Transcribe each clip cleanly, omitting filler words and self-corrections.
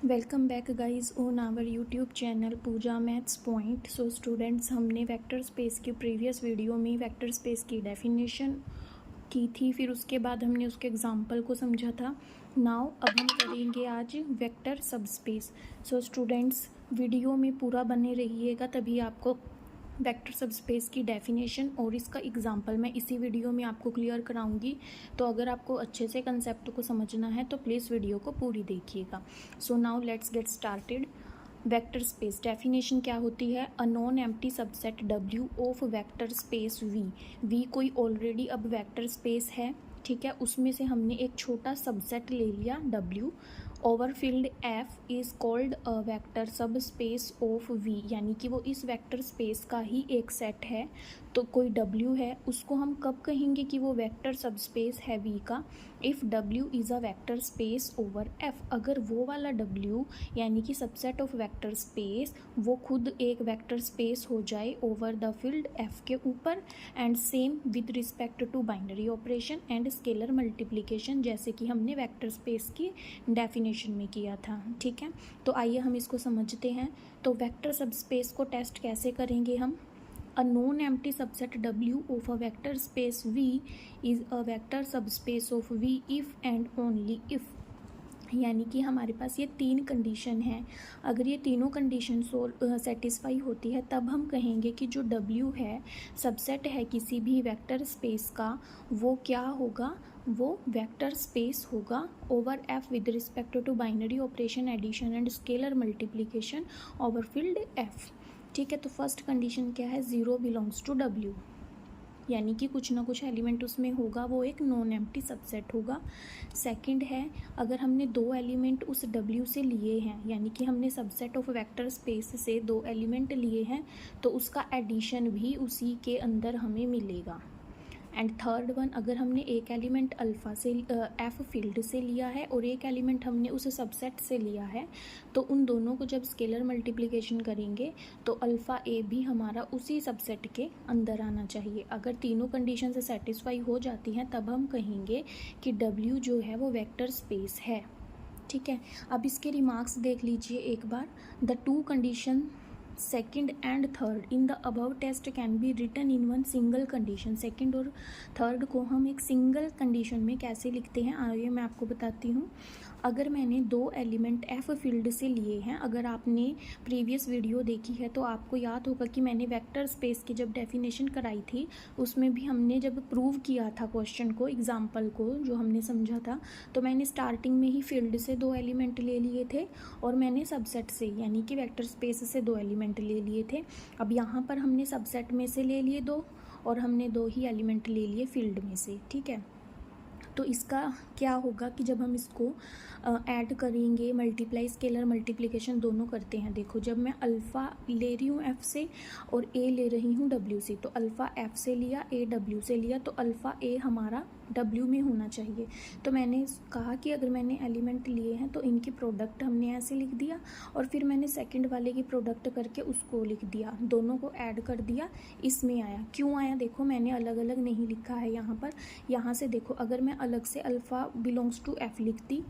Welcome back guys on our YouTube channel Pooja maths point. So students, हमने vector space की previous video में vector space की definition की थी, फिर उसके बाद हमने उसके एग्जांपल को समझा था। नाउ अब हम करेंगे आज vector subspace. So students, video में पूरा बने रहिएगा, तभी आपको वेक्टर सबस्पेस की डेफिनेशन और इसका एग्जांपल मैं इसी वीडियो में आपको क्लियर कराऊंगी। तो अगर आपको अच्छे से कंसेप्ट को समझना है तो प्लीज़ वीडियो को पूरी देखिएगा। So now let's get started. Vector space definition क्या होती है? A non empty subset W of vector space V कोई ऑलरेडी अब वेक्टर स्पेस है, ठीक है, उसमें से हमने एक छोटा सबसेट ले लिया W। Overfilled F is called a vector subspace of V, यानी कि वो इस वेक्टर स्पेस का ही एक सेट है। तो कोई W है, उसको हम कब कहेंगे कि वो वेक्टर सब स्पेस है V का? If W is a vector space over F, अगर वो वाला W यानी कि सबसेट ऑफ वेक्टर स्पेस वो खुद एक वेक्टर स्पेस हो जाए ओवर द फील्ड F के ऊपर, and same with respect to binary operation and scalar multiplication, जैसे कि हमने वेक्टर स्पेस की डेफिनेशन में किया था, ठीक है। तो आइए हम इसको समझते हैं। तो वेक्टर सबस्पेस को टेस्ट कैसे करेंगे हम? A non-empty subset W of a vector space V is a vector subspace of V if and only if, यानी कि हमारे पास ये तीन कंडीशन हैं। अगर ये तीनों कंडीशन सेटिस्फाई होती है तब हम कहेंगे कि जो W है, सबसेट है किसी भी वेक्टर स्पेस का, वो क्या होगा? वो वेक्टर स्पेस होगा over F with respect to binary operation, addition and scalar multiplication over field F, ठीक है। तो फर्स्ट कंडीशन क्या है? ज़ीरो बिलोंग्स टू W, यानी कि कुछ ना कुछ एलिमेंट उसमें होगा, वो एक नॉन एम्प्टी सबसेट होगा। सेकंड है, अगर हमने दो एलिमेंट उस W से लिए हैं, यानी कि हमने सबसेट ऑफ वेक्टर स्पेस से दो एलिमेंट लिए हैं, तो उसका एडिशन भी उसी के अंदर हमें मिलेगा। एंड थर्ड वन, अगर हमने एक एलिमेंट अल्फ़ा से F फील्ड से लिया है और एक एलिमेंट हमने उस सबसेट से लिया है, तो उन दोनों को जब स्केलर मल्टीप्लिकेशन करेंगे तो अल्फ़ा A भी हमारा उसी सबसेट के अंदर आना चाहिए। अगर तीनों कंडीशन से सेटिस्फाई हो जाती हैं तब हम कहेंगे कि W जो है वो वेक्टर स्पेस है, ठीक है। अब इसके रिमार्क्स देख लीजिए एक बार। The two condition second and third in the above test can be written in one single condition. Second और थर्ड को हम एक सिंगल कंडीशन में कैसे लिखते हैं, आइए मैं आपको बताती हूँ। अगर मैंने दो एलिमेंट F फील्ड से लिए हैं, अगर आपने प्रीवियस वीडियो देखी है तो आपको याद होगा कि मैंने वेक्टर स्पेस की जब डेफिनेशन कराई थी उसमें भी हमने जब प्रूव किया था क्वेश्चन को, एग्जाम्पल को जो हमने समझा था, तो मैंने स्टार्टिंग में ही फील्ड से दो एलिमेंट ले लिए थे और मैंने सबसेट से यानी कि वेक्टर स्पेस से दो एलिमेंट ले लिए थे। अब यहाँ पर हमने सबसेट में से ले लिए दो और हमने दो ही एलिमेंट ले लिए फील्ड में से, ठीक है। तो इसका क्या होगा कि जब हम इसको ऐड करेंगे, मल्टीप्लाई स्केलर मल्टीप्लिकेशन दोनों करते हैं। देखो, जब मैं अल्फ़ा ले रही हूँ F से और A ले रही हूँ W से, तो अल्फ़ा F से लिया, A W से लिया, तो अल्फ़ा A हमारा W में होना चाहिए। तो मैंने कहा कि अगर मैंने एलिमेंट लिए हैं तो इनकी प्रोडक्ट हमने ऐसे लिख दिया और फिर मैंने सेकंड वाले की प्रोडक्ट करके उसको लिख दिया, दोनों को ऐड कर दिया, इसमें आया। क्यों आया? देखो, मैंने अलग अलग नहीं लिखा है यहाँ पर। यहाँ से देखो, अगर मैं अलग से अल्फ़ा बिलोंग्स टू F लिखती,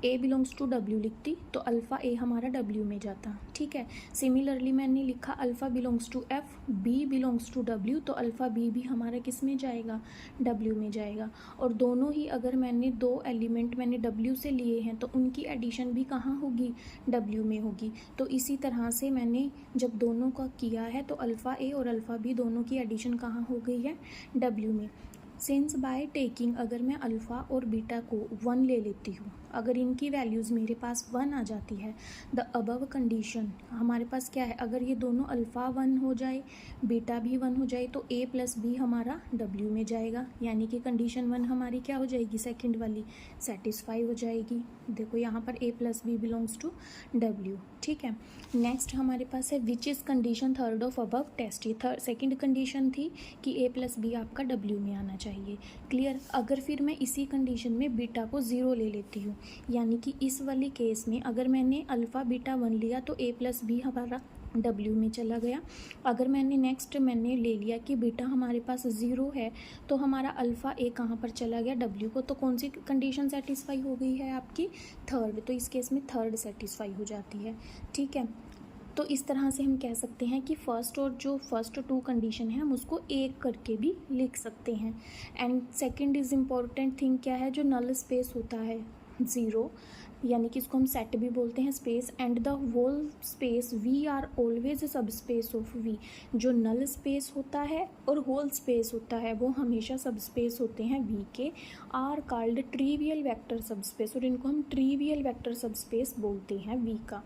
A बिलोंग्स टू W लिखती, तो अल्फ़ा A हमारा W में जाता, ठीक है। सिमिलरली मैंने लिखा alpha belongs to F, B belongs to W, तो अल्फ़ा B भी हमारा किस में जाएगा? W में जाएगा। और दोनों ही अगर मैंने दो एलिमेंट मैंने W से लिए हैं तो उनकी एडिशन भी कहाँ होगी? W में होगी। तो इसी तरह से मैंने जब दोनों का किया है तो अल्फ़ा A और अल्फ़ा B दोनों की एडिशन कहाँ हो गई है? W में। सिंस बाय टेकिंग, अगर मैं अल्फ़ा और बीटा को 1 ले लेती हूँ, अगर इनकी वैल्यूज़ मेरे पास 1 आ जाती है, द अबव कंडीशन हमारे पास क्या है? अगर ये दोनों अल्फ़ा 1 हो जाए, बीटा भी 1 हो जाए, तो A प्लस बी हमारा W में जाएगा, यानी कि कंडीशन 1 हमारी क्या हो जाएगी? सेकंड वाली सेटिस्फाई हो जाएगी। देखो, यहाँ पर A plus B belongs to W, ठीक है। नेक्स्ट हमारे पास है which is condition third of above test. ये सेकेंड कंडीशन थी कि A प्लस बी आपका W में आना चाहिए, क्लियर। अगर फिर मैं इसी कंडीशन में बीटा को 0 ले लेती हूँ, यानी कि इस वाली केस में अगर मैंने अल्फ़ा बीटा 1 लिया तो A प्लस बी हमारा W में चला गया। अगर मैंने ले लिया कि बीटा हमारे पास 0 है तो हमारा अल्फ़ा ए कहाँ पर चला गया, W को, तो कौन सी कंडीशन सेटिस्फाई हो गई है आपकी, थर्ड। तो इस केस में थर्ड सेटिस्फाई हो जाती है, ठीक है। तो इस तरह से हम कह सकते हैं कि फर्स्ट 2 कंडीशन है हम उसको एक करके भी लिख सकते हैं। And second is important thing क्या है, जो नल स्पेस होता है 0, यानी कि इसको हम सेट भी बोलते हैं space, and the whole space we are always subspace of V. जो नल स्पेस होता है और होल स्पेस होता है वो हमेशा सब स्पेस होते हैं वी के, आर कॉल्ड ट्रिवियल वेक्टर सब स्पेस, और इनको हम ट्रिवियल वेक्टर सब स्पेस बोलते हैं वी का।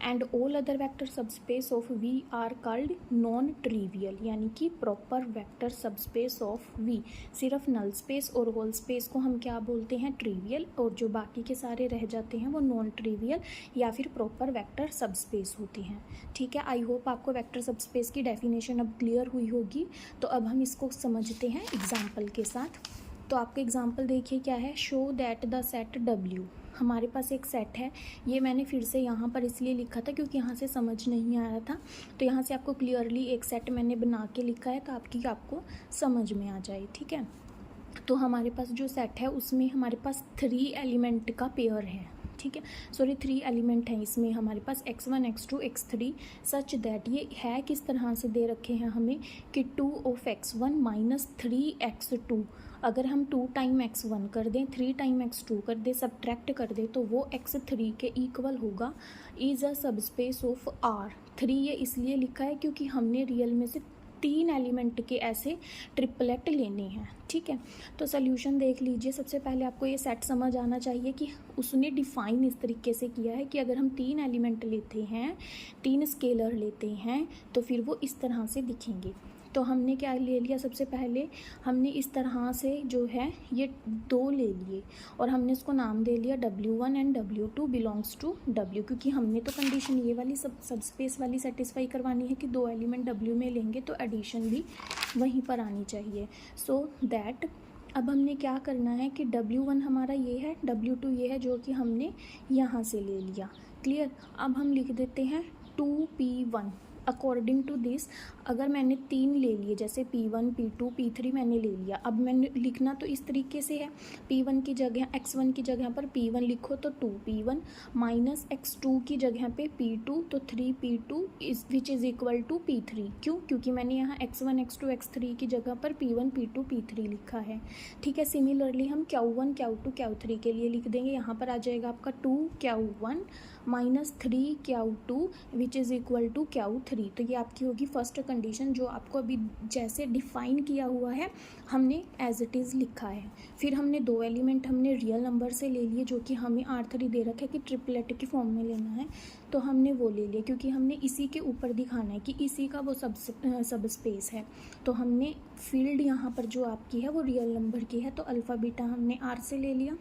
And all other vector subspace of V are called non trivial, यानी कि proper vector subspace of V. सिर्फ नल स्पेस और होल स्पेस को हम क्या बोलते हैं, ट्रिवियल, और जो बाकी के सारे रह जाते हैं वो नॉन ट्रिवियल या फिर प्रॉपर वेक्टर सब स्पेस होती हैं, ठीक है। आई होप आपको वेक्टर सब स्पेस की डेफिनेशन अब क्लियर हुई होगी। तो अब हम इसको समझते हैं एग्जाम्पल के साथ। तो आपका एग्जाम्पल देखिए क्या है, show that the set W। हमारे पास एक सेट है, ये मैंने फिर से यहाँ पर इसलिए लिखा था क्योंकि यहाँ से समझ नहीं आ रहा था, तो यहाँ से आपको क्लियरली एक सेट मैंने बना के लिखा है तो आपको समझ में आ जाए, ठीक है। तो हमारे पास जो सेट है उसमें हमारे पास 3 एलिमेंट का पेयर है, ठीक है, 3 एलिमेंट हैं इसमें हमारे पास x1 x2 x3, such that ये है किस तरह से दे रखे हैं हमें कि 2 ऑफ x1 माइनस 3x2, अगर हम 2 टाइम x1 कर दें 3 टाइम x2 कर दें सब्ट्रैक्ट कर दें तो वो x3 के इक्वल होगा, इज़ अ सब स्पेस ऑफ R। 3 ये इसलिए लिखा है क्योंकि हमने रियल में से 3 एलिमेंट के ऐसे ट्रिपलेट लेने हैं, ठीक है। तो सोल्यूशन देख लीजिए, सबसे पहले आपको ये सेट समझ आना चाहिए कि उसने डिफ़ाइन इस तरीके से किया है कि अगर हम 3 एलिमेंट लेते हैं, 3 स्केलर लेते हैं तो फिर वो इस तरह से दिखेंगे। तो हमने क्या ले लिया, सबसे पहले हमने इस तरह से जो है ये 2 ले लिए और हमने इसको नाम दे लिया W1 and W2 belongs to W, क्योंकि हमने तो कंडीशन ये वाली सब स्पेस वाली सेटिस्फाई करवानी है कि 2 एलिमेंट W में लेंगे तो एडिशन भी वहीं पर आनी चाहिए। सो दैट अब हमने क्या करना है कि W1 हमारा ये है, W2 ये है, जो कि हमने यहाँ से ले लिया, क्लियर। अब हम लिख देते हैं 2P1 अकॉर्डिंग टू दिस। अगर मैंने 3 ले लिए, जैसे P1 P2 P3 मैंने ले लिया, अब मैंने लिखना तो इस तरीके से है, P1 की जगह x1 की जगह पर P1 लिखो तो 2P1 माइनस x2 की जगह पे P2 तो 3P2 is which is equal to P3। क्यों, क्योंकि मैंने यहाँ x1 x2 x3 की जगह पर P1 P2 P3 लिखा है, ठीक है। सिमिलरली हम Q1 Q2 Q3 के लिए लिख देंगे, यहाँ पर आ जाएगा आपका 2Q1 minus 3Q2 which is equal to Q3। तो ये आपकी होगी फर्स्ट कंडीशन, जो आपको अभी जैसे डिफ़ाइन किया हुआ है हमने एज इट इज़ लिखा है। फिर हमने 2 एलिमेंट हमने रियल नंबर से ले लिए, जो कि हमें R3 दे रखा है कि ट्रिपलेट की फॉर्म में लेना है, तो हमने वो ले लिया क्योंकि हमने इसी के ऊपर दिखाना है कि इसी का वो सब स्पेस है। तो हमने फील्ड यहाँ पर जो आपकी है वो रियल नंबर की है, तो अल्फ़ा बीटा हमने R से ले लिया।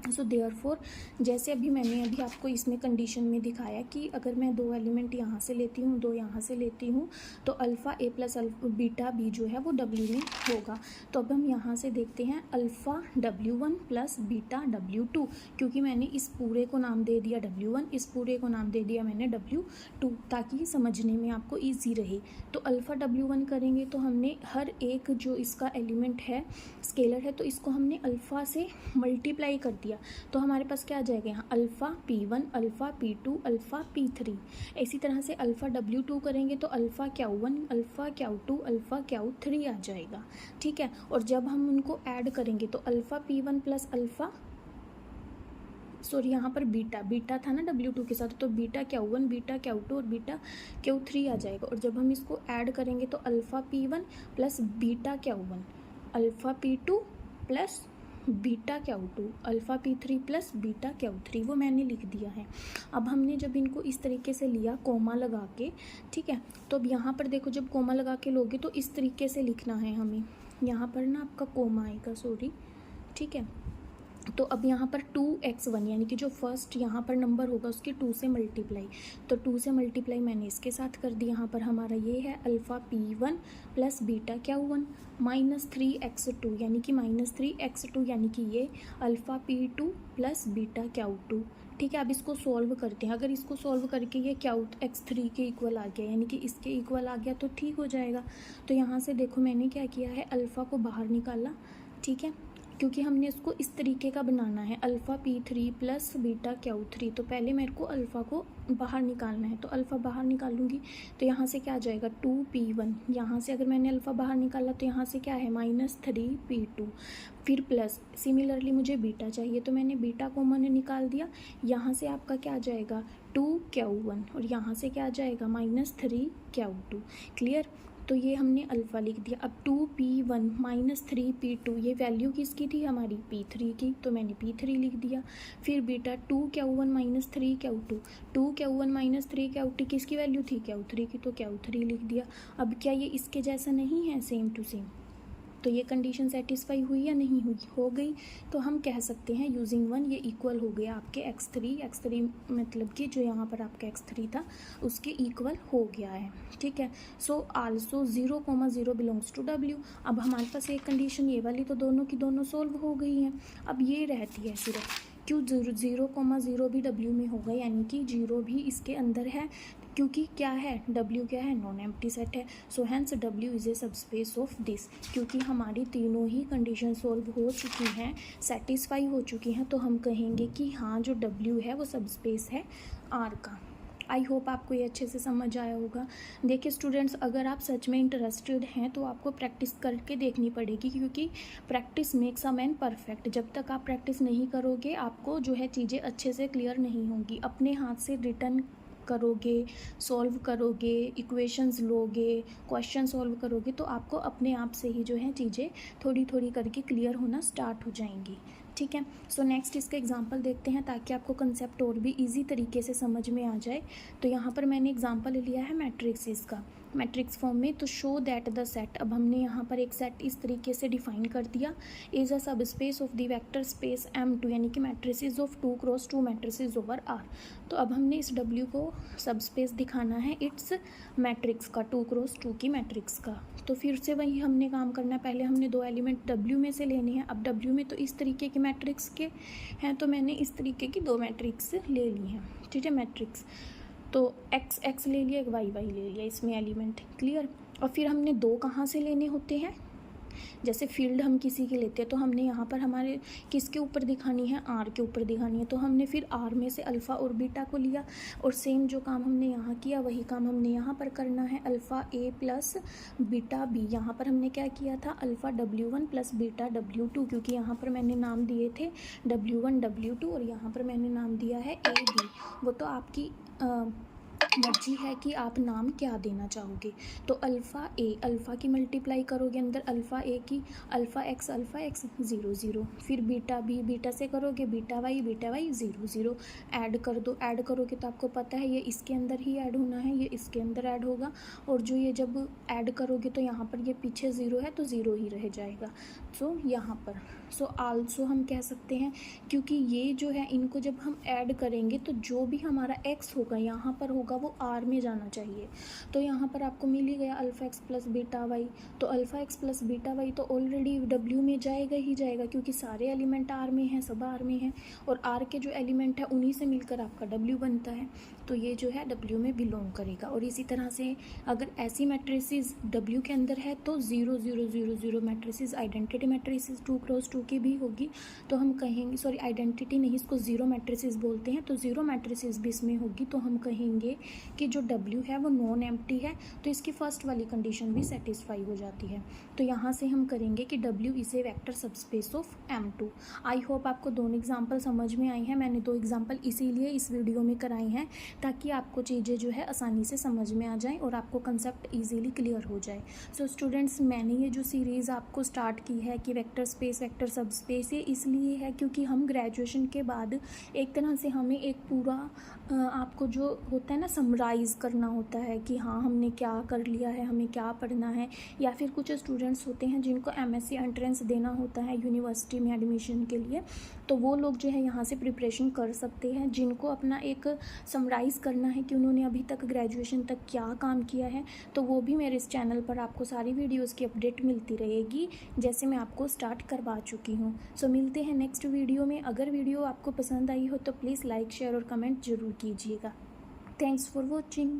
सो देयरफॉर जैसे मैंने आपको इसमें कंडीशन में दिखाया कि अगर मैं 2 एलिमेंट यहाँ से लेती हूँ 2 यहाँ से लेती हूँ तो alpha A plus beta B जो है वो W में होगा। तो अब हम यहाँ से देखते हैं alpha W1 plus beta W2, क्योंकि मैंने इस पूरे को नाम दे दिया W1, इस पूरे को नाम दे दिया मैंने W2, ताकि समझने में आपको ईजी रहे। तो अल्फ़ा W1 करेंगे तो हमने हर एक जो इसका एलिमेंट है स्केलर है तो इसको हमने अल्फ़ा से मल्टीप्लाई कर दिया, तो हमारे पास क्या आ जाएगा यहाँ alpha P1 alpha P2 alpha P3। इसी तरह से अल्फ़ा W2 करेंगे तो alpha Q1 alpha Q2 alpha Q3 आ जाएगा, ठीक है। और जब हम उनको ऐड करेंगे तो अल्फ़ा P1 प्लस अल्फ़ा यहाँ पर बीटा था ना W2 के साथ, तो बीटा Q1 बीटा Q2 और बीटा Q3 आ जाएगा। और जब हम इसको ऐड करेंगे तो alpha P1 plus beta Q1 alpha P2 plus beta Q2 alpha P3 plus beta Q3, वो मैंने लिख दिया है। अब हमने जब इनको इस तरीके से लिया कोमा लगा के, ठीक है, तो अब यहाँ पर देखो जब कोमा लगा के लोगे तो इस तरीके से लिखना है हमें, यहाँ पर ना आपका कोमा आएगा, सॉरी, ठीक है। तो अब यहाँ पर 2x1 यानी कि जो फर्स्ट यहाँ पर नंबर होगा उसके 2 से मल्टीप्लाई, तो 2 से मल्टीप्लाई मैंने इसके साथ कर दी। यहाँ पर हमारा ये है alpha P1 plus beta Q1 minus 3x2 यानी कि माइनस 3x2 यानी कि ये alpha P2 plus beta Q2, ठीक है, अब इसको सॉल्व करते हैं। अगर इसको सॉल्व करके ये क्या x3 के इक्वल आ गया, यानी कि इसके इक्वल आ गया तो ठीक हो जाएगा। तो यहाँ से देखो मैंने क्या किया है, अल्फ़ा को बाहर निकाला, ठीक है, क्योंकि हमने इसको इस तरीके का बनाना है, alpha P3 plus beta Q3। तो पहले मेरे को अल्फ़ा को बाहर निकालना है, तो अल्फ़ा बाहर निकालूंगी तो यहाँ से क्या आ जाएगा 2P1। यहाँ से अगर मैंने अल्फ़ा बाहर निकाला तो यहाँ से क्या है -3P2। फिर प्लस सिमिलरली मुझे बीटा चाहिए, तो मैंने बीटा कॉमन निकाल दिया। यहाँ से आपका क्या आ जाएगा 2Q1 और यहाँ से क्या आ जाएगा -3Q2। क्लियर। तो ये हमने अल्फ़ा लिख दिया। अब 2P1 -3P2 ये वैल्यू किसकी थी हमारी P3 की, तो मैंने P3 लिख दिया। फिर beta 2Q1 -3Q2, 2Q1 -3Q2 किसकी वैल्यू थी Q3 की, तो Q3 लिख दिया। अब क्या ये इसके जैसा नहीं है सेम टू सेम, तो ये कंडीशन सेटिस्फाई हुई या नहीं हुई, हो गई। तो हम कह सकते हैं यूजिंग 1 ये इक्वल हो गया आपके x3 मतलब कि जो यहाँ पर आपका x3 था उसके इक्वल हो गया है, ठीक है। So also 0,0 belongs to w। अब हमारे पास एक कंडीशन ये वाली तो दोनों की दोनों सोल्व हो गई हैं। अब ये रहती है सिर्फ क्यों 0,0 भी w में होगा, यानी कि 0 भी इसके अंदर है, क्योंकि क्या है w क्या है नॉन एम्प्टी सेट है। So hence w is a subspace of this. क्योंकि हमारी तीनों ही कंडीशन सोल्व हो चुकी हैं, सेटिस्फाई हो चुकी हैं, तो हम कहेंगे कि हाँ जो w है वो सबस्पेस है R का। आई होप आपको ये अच्छे से समझ आया होगा। देखिए स्टूडेंट्स, अगर आप सच में इंटरेस्टेड हैं तो आपको प्रैक्टिस करके देखनी पड़ेगी, क्योंकि practice makes a man perfect. जब तक आप प्रैक्टिस नहीं करोगे आपको जो है चीज़ें अच्छे से क्लियर नहीं होंगी। अपने हाथ से रिटर्न करोगे, सॉल्व करोगे, इक्वेशंस लोगे, क्वेश्चन सॉल्व करोगे, तो आपको अपने आप से ही जो है चीज़ें थोड़ी थोड़ी करके क्लियर होना स्टार्ट हो जाएंगी, ठीक है। सो नेक्स्ट इसका एग्जांपल देखते हैं ताकि आपको कंसेप्ट और भी इजी तरीके से समझ में आ जाए। तो यहाँ पर मैंने एग्जांपल लिया है मैट्रिक्स का, मैट्रिक्स फॉर्म में। तो शो दैट द सेट, अब हमने यहाँ पर एक सेट इस तरीके से डिफाइन कर दिया, इज़ अ सब space of the vector space M2, यानी कि matrices of 2 cross 2 matrices over R। तो अब हमने इस W को सब स्पेस दिखाना है इट्स मैट्रिक्स का, 2 क्रॉस 2 की मैट्रिक्स का। तो फिर से वही हमने काम करना है, पहले हमने 2 एलिमेंट W में से लेने हैं। अब W में तो इस तरीके के मैट्रिक्स के हैं, तो मैंने इस तरीके की 2 मैट्रिक्स ले ली हैं, ठीक है, मैट्रिक्स। तो x ले लिया, y ले लिया इसमें एलिमेंट, क्लियर। और फिर हमने 2 कहाँ से लेने होते हैं, जैसे फील्ड हम किसी की लेते हैं तो हमने यहाँ पर हमारे किसके ऊपर दिखानी है, R के ऊपर दिखानी है। तो हमने फिर R में से अल्फ़ा और बीटा को लिया, और सेम जो काम हमने यहाँ किया वही काम हमने यहाँ पर करना है, alpha A plus beta B। यहाँ पर हमने क्या किया था, alpha W1 plus beta W2, क्योंकि यहाँ पर मैंने नाम दिए थे W1 W2 और यहाँ पर मैंने नाम दिया है AB। वो तो आपकी मर्जी है कि आप नाम क्या देना चाहोगे। तो अल्फ़ा A, अल्फ़ा की मल्टीप्लाई करोगे अंदर अल्फ़ा A की, अल्फ़ा x 0 0। फिर बीटा B, बीटा से करोगे बीटा y 0 0। ऐड कर दो, ऐड करोगे तो आपको पता है ये इसके अंदर ही ऐड होना है, ये इसके अंदर ऐड होगा, और जो ये जब ऐड करोगे तो यहाँ पर ये पीछे 0 है तो 0 ही रह जाएगा। सो यहाँ पर आल्सो हम कह सकते हैं, क्योंकि ये जो है इनको जब हम ऐड करेंगे तो जो भी हमारा x होगा यहाँ पर होगा वो R में जाना चाहिए। तो यहाँ पर आपको मिल ही गया alpha x plus beta y. तो alpha x plus beta y तो ऑलरेडी W में जाएगा ही जाएगा, क्योंकि सारे एलिमेंट R में हैं, सब R में हैं, और R के जो एलिमेंट है उन्हीं से मिलकर आपका W बनता है, तो ये जो है W में बिलोंग करेगा। और इसी तरह से अगर ऐसी मैट्रिसेस W के अंदर है तो 0 0 0 0 मैट्रिसेस आइडेंटिटी मैट्रिसेस 2 क्रॉस 2 की भी होगी, तो हम कहेंगे, सॉरी आइडेंटिटी नहीं, इसको 0 मैट्रिसेस बोलते हैं, तो 0 मैट्रिसेस भी इसमें होगी, तो हम कहेंगे कि जो W है वो नॉन एम्प्टी है, तो इसकी फर्स्ट वाली कंडीशन भी सेटिस्फाई हो जाती है। तो यहाँ से हम करेंगे कि W is A vector subspace of M2। I hope आपको दोनों एग्जाम्पल समझ में आई हैं। मैंने 2 एग्जाम्पल इसीलिए इस वीडियो में कराई हैं ताकि आपको चीज़ें जो है आसानी से समझ में आ जाएं और आपको कंसेप्ट इजीली क्लियर हो जाए। सो स्टूडेंट्स, मैंने ये जो सीरीज़ आपको स्टार्ट की है कि वेक्टर स्पेस वेक्टर सबस्पेस, ये इसलिए है क्योंकि हम ग्रेजुएशन के बाद एक तरह से हमें एक पूरा आपको जो होता है ना समराइज़ करना होता है कि हाँ हमने क्या कर लिया है, हमें क्या पढ़ना है। या फिर कुछ स्टूडेंट्स होते हैं जिनको एमएससी एंट्रेंस देना होता है यूनिवर्सिटी में एडमिशन के लिए, तो वो लोग जो है यहाँ से प्रिपरेशन कर सकते हैं। जिनको अपना एक समराइज़ करना है कि उन्होंने अभी तक ग्रेजुएशन तक क्या काम किया है, तो वो भी मेरे इस चैनल पर आपको सारी वीडियोज़ की अपडेट मिलती रहेगी, जैसे मैं आपको स्टार्ट करवा चुकी हूँ। सो मिलते हैं नेक्स्ट वीडियो में। अगर वीडियो आपको पसंद आई हो तो प्लीज़ लाइक शेयर और कमेंट ज़रूर कीजिएगा। Thanks for watching.